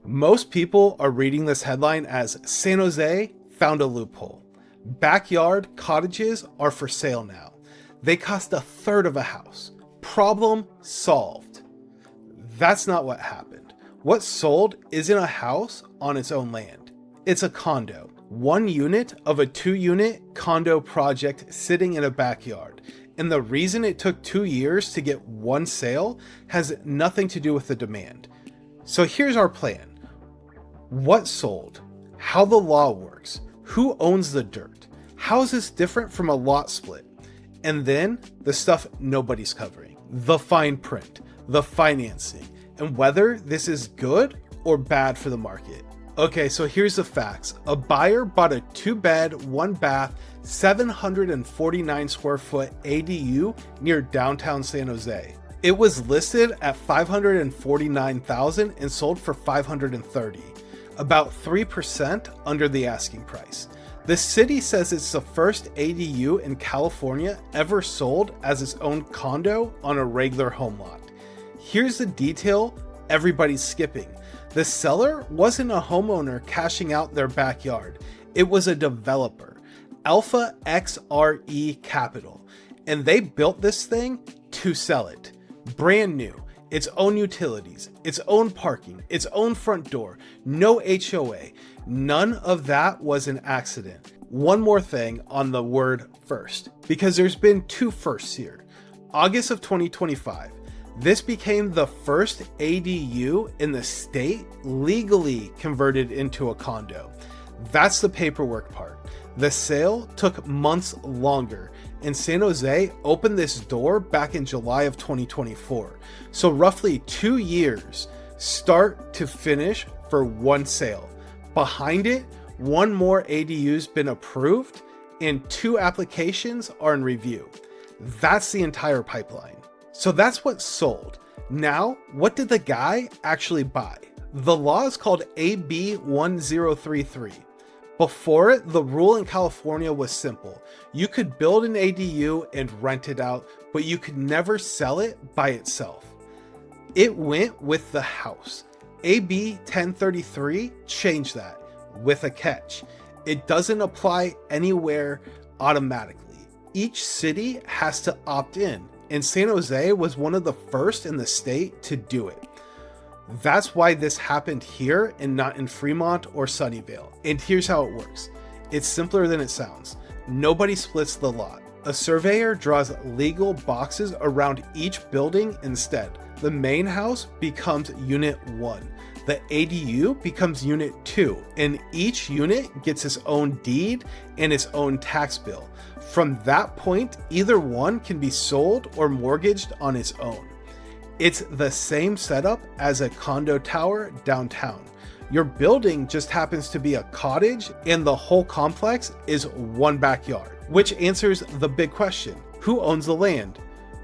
Most people are reading this headline as San Jose found a loophole. Backyard cottages are for sale now. They cost a third of a house. Problem solved. That's not what happened. What sold isn't a house on its own land. It's a condo. One unit of a 2-unit condo project sitting in a backyard. And the reason it took 2 years to get one sale has nothing to do with the demand. So here's our plan. What sold? How the law works? Who owns the dirt? How is this different from a lot split? And then the stuff nobody's covering. The fine print, the financing, and whether this is good or bad for the market. Okay, so here's the facts. A buyer bought a 2-bed, 1-bath, 749 square foot ADU near downtown San Jose. It was listed at $549,000 and sold for $530,000, about 3% under the asking price. The city says it's the first ADU in California ever sold as its own condo on a regular home lot. Here's the detail everybody's skipping. The seller wasn't a homeowner cashing out their backyard. It was a developer, Alpha XRE Capital, and they built this thing to sell it. Brand new, its own utilities, its own parking, its own front door, no HOA. None of that was an accident. One more thing on the word first, because there's been 2 firsts here. August of 2025, this became the first ADU in the state legally converted into a condo. That's the paperwork part. The sale took months longer, and San Jose opened this door back in July of 2024. So roughly 2 years, start to finish, for one sale. Behind it, 1 more ADU's been approved, and 2 applications are in review. That's the entire pipeline. So that's what sold. Now, what did the guy actually buy? The law is called AB 1033. Before it, the rule in California was simple. You could build an ADU and rent it out, but you could never sell it by itself. It went with the house. AB 1033 changed that, with a catch. It doesn't apply anywhere automatically. Each city has to opt in, and San Jose was one of the first in the state to do it. That's why this happened here and not in Fremont or Sunnyvale. And here's how it works. It's simpler than it sounds. Nobody splits the lot. A surveyor draws legal boxes around each building instead. The main house becomes Unit 1. The ADU becomes Unit 2, and each unit gets its own deed and its own tax bill. From that point, either one can be sold or mortgaged on its own. It's the same setup as a condo tower downtown. Your building just happens to be a cottage, and the whole complex is one backyard, which answers the big question: who owns the land?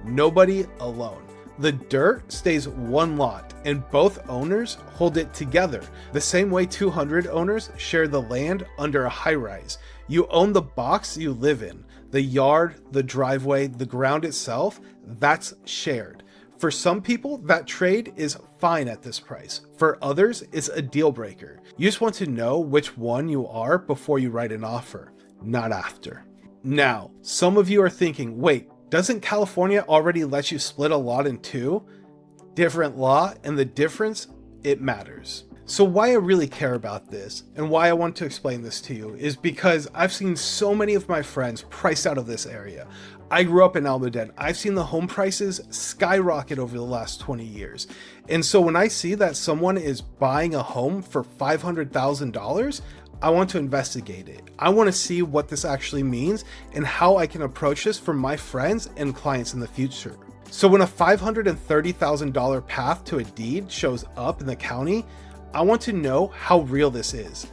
Nobody alone. The dirt stays one lot, and both owners hold it together, the same way 200 owners share the land under a high-rise. You own the box you live in. The yard, the driveway, the ground itself, that's shared. For some people, that trade is fine at this price. For others, it's a deal breaker. You just want to know which one you are before you write an offer, not after. Now, some of you are thinking, wait, doesn't California already let you split a lot in 2? Different law, and the difference, it matters. So why I really care about this, and why I want to explain this to you, is because I've seen so many of my friends priced out of this area. I grew up in Almaden. I've seen the home prices skyrocket over the last 20 years. And so when I see that someone is buying a home for $500,000, I want to investigate it. I want to see what this actually means and how I can approach this for my friends and clients in the future. So when a $530,000 path to a deed shows up in the county, I want to know how real this is.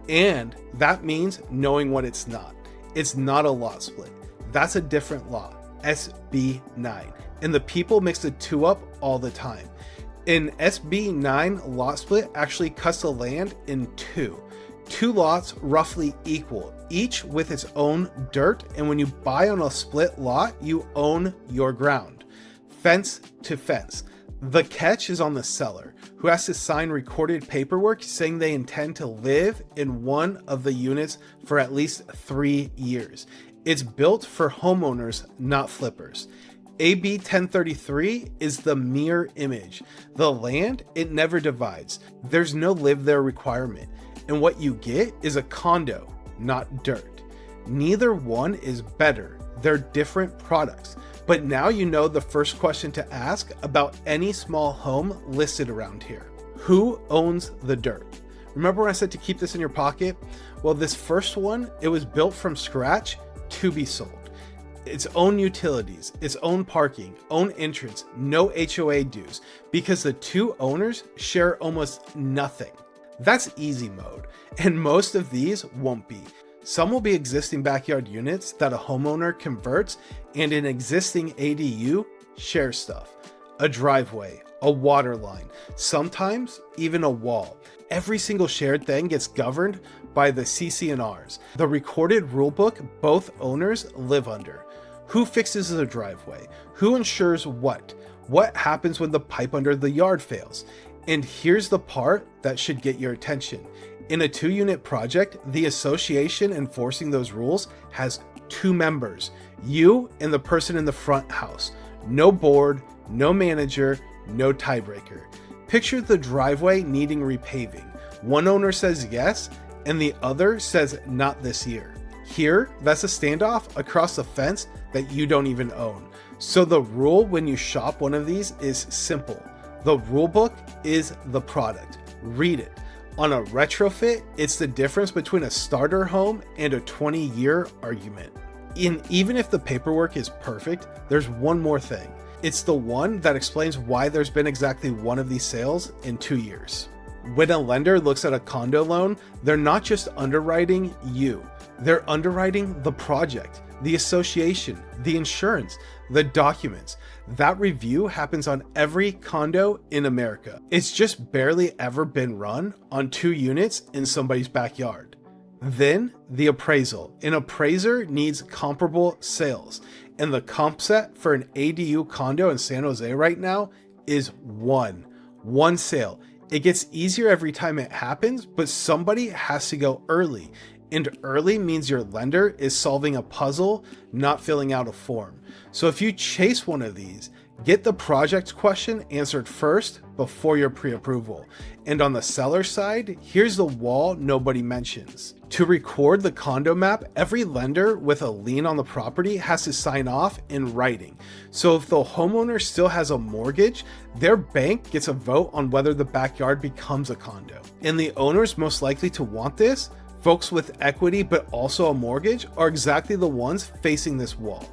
And that means knowing what it's not. It's not a lot split. That's a different law, SB 9. And the people mix the 2 up all the time. An SB 9 lot split actually cuts the land in 2. 2 lots roughly equal, each with its own dirt, and when you buy on a split lot, you own your ground. Fence to fence. The catch is on the seller, who has to sign recorded paperwork saying they intend to live in one of the units for at least 3 years. It's built for homeowners, not flippers. AB 1033 is the mirror image. The land, it never divides. There's no live there requirement. And what you get is a condo, not dirt. Neither one is better. They're different products. But now you know the first question to ask about any small home listed around here. Who owns the dirt? Remember when I said to keep this in your pocket? Well, this first one, it was built from scratch to be sold. Its own utilities, its own parking, own entrance, no HOA dues, because the two owners share almost nothing. That's easy mode, and most of these won't be. Some will be existing backyard units that a homeowner converts, and an existing ADU shares stuff. A driveway, a water line, sometimes even a wall. Every single shared thing gets governed by the CC&Rs, the recorded rulebook both owners live under. Who fixes the driveway? Who insures what? What happens when the pipe under the yard fails? And here's the part that should get your attention. In a 2-unit project, the association enforcing those rules has 2 members, you and the person in the front house. No board, no manager, no tiebreaker. Picture the driveway needing repaving. One owner says yes, and the other says not this year. Here, that's a standoff across the fence that you don't even own. So the rule when you shop one of these is simple. The rulebook is the product. Read it. On a retrofit, it's the difference between a starter home and a 20-year argument. And even if the paperwork is perfect, there's one more thing. It's the one that explains why there's been exactly one of these sales in 2 years. When a lender looks at a condo loan, they're not just underwriting you. They're underwriting the project, the association, the insurance, the documents. That review happens on every condo in America. It's just barely ever been run on 2 units in somebody's backyard. Then the appraisal. An appraiser needs comparable sales. And the comp set for an ADU condo in San Jose right now is one sale. It gets easier every time it happens, but somebody has to go early. And early means your lender is solving a puzzle, not filling out a form. So if you chase one of these, get the project question answered first before your pre-approval. And on the seller side, here's the wall nobody mentions. To record the condo map, every lender with a lien on the property has to sign off in writing. So if the homeowner still has a mortgage, their bank gets a vote on whether the backyard becomes a condo. And the owners most likely to want this, folks with equity but also a mortgage, are exactly the ones facing this wall.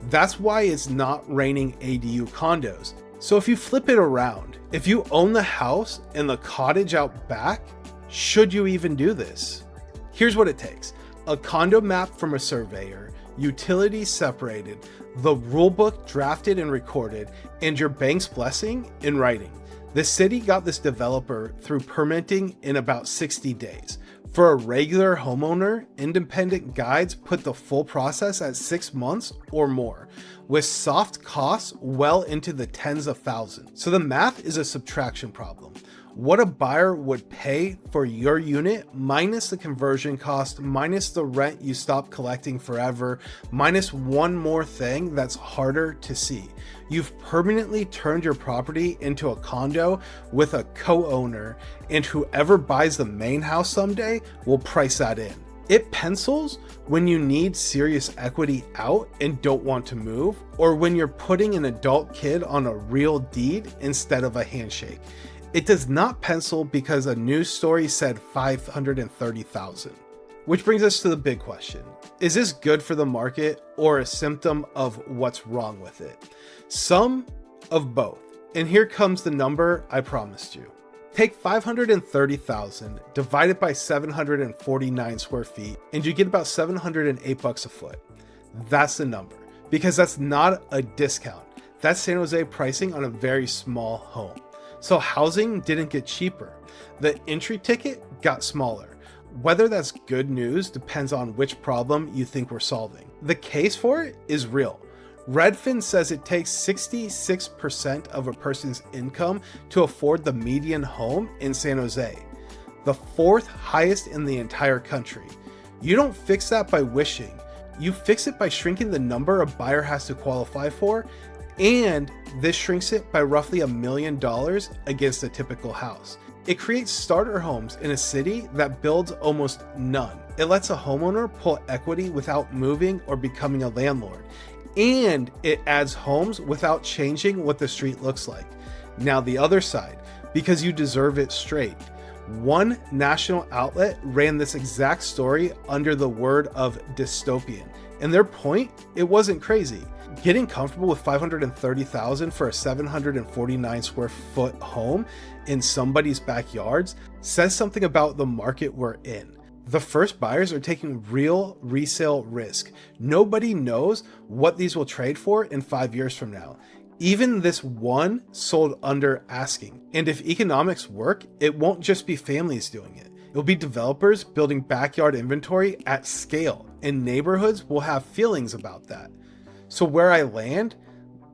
That's why it's not raining ADU condos. So if you flip it around, if you own the house and the cottage out back, should you even do this? Here's what it takes. A condo map from a surveyor, utilities separated, the rulebook drafted and recorded, and your bank's blessing in writing. The city got this developer through permitting in about 60 days. For a regular homeowner, independent guides put the full process at 6 months or more, with soft costs well into the tens of thousands. So the math is a subtraction problem. What a buyer would pay for your unit minus the conversion cost, minus the rent you stop collecting forever, minus one more thing that's harder to see. You've permanently turned your property into a condo with a co-owner, and whoever buys the main house someday will price that in. It pencils when you need serious equity out and don't want to move, or when you're putting an adult kid on a real deed instead of a handshake. It does not pencil because a news story said 530,000. Which brings us to the big question. Is this good for the market or a symptom of what's wrong with it? Some of both. And here comes the number I promised you. Take 530,000 divided by 749 square feet and you get about $708 a foot. That's the number, because that's not a discount. That's San Jose pricing on a very small home. So housing didn't get cheaper. The entry ticket got smaller. Whether that's good news depends on which problem you think we're solving. The case for it is real. Redfin says it takes 66% of a person's income to afford the median home in San Jose, the fourth highest in the entire country. You don't fix that by wishing. You fix it by shrinking the number a buyer has to qualify for, and this shrinks it by roughly $1 million against a typical house. It creates starter homes in a city that builds almost none. It lets a homeowner pull equity without moving or becoming a landlord. And it adds homes without changing what the street looks like. Now the other side, because you deserve it straight. One national outlet ran this exact story under the word of dystopian. And their point, it wasn't crazy. Getting comfortable with $530,000 for a 749 square foot home in somebody's backyards says something about the market we're in. The first buyers are taking real resale risk. Nobody knows what these will trade for in 5 years from now. Even this one sold under asking. And if economics work, it won't just be families doing it. It'll be developers building backyard inventory at scale, and neighborhoods will have feelings about that. So where I land,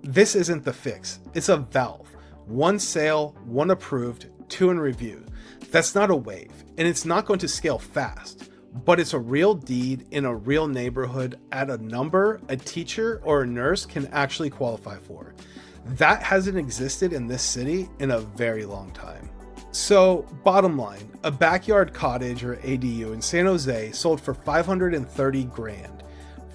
this isn't the fix. It's a valve. One sale, one approved, two in review. That's not a wave, and it's not going to scale fast, but it's a real deed in a real neighborhood at a number a teacher or a nurse can actually qualify for. That hasn't existed in this city in a very long time. So bottom line, a backyard cottage or ADU in San Jose sold for $530,000.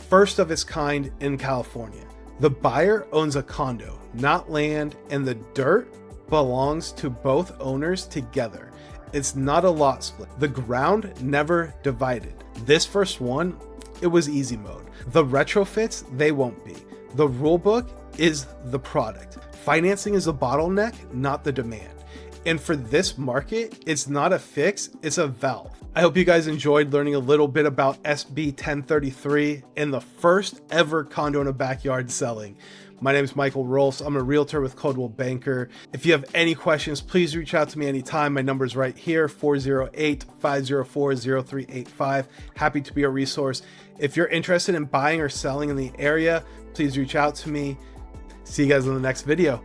First of its kind in California. The buyer owns a condo, not land, and the dirt belongs to both owners together. It's not a lot split. The ground never divided. This first one, it was easy mode. The retrofits, they won't be. The rulebook is the product. Financing is a bottleneck, not the demand. And for this market, it's not a fix, it's a valve. I hope you guys enjoyed learning a little bit about SB 1033 and the first ever condo in a backyard selling. My name is Michael Rolfs. I'm a realtor with Coldwell Banker. If you have any questions, please reach out to me anytime. My number is right here, 408-504-0385. Happy to be a resource. If you're interested in buying or selling in the area, please reach out to me. See you guys in the next video.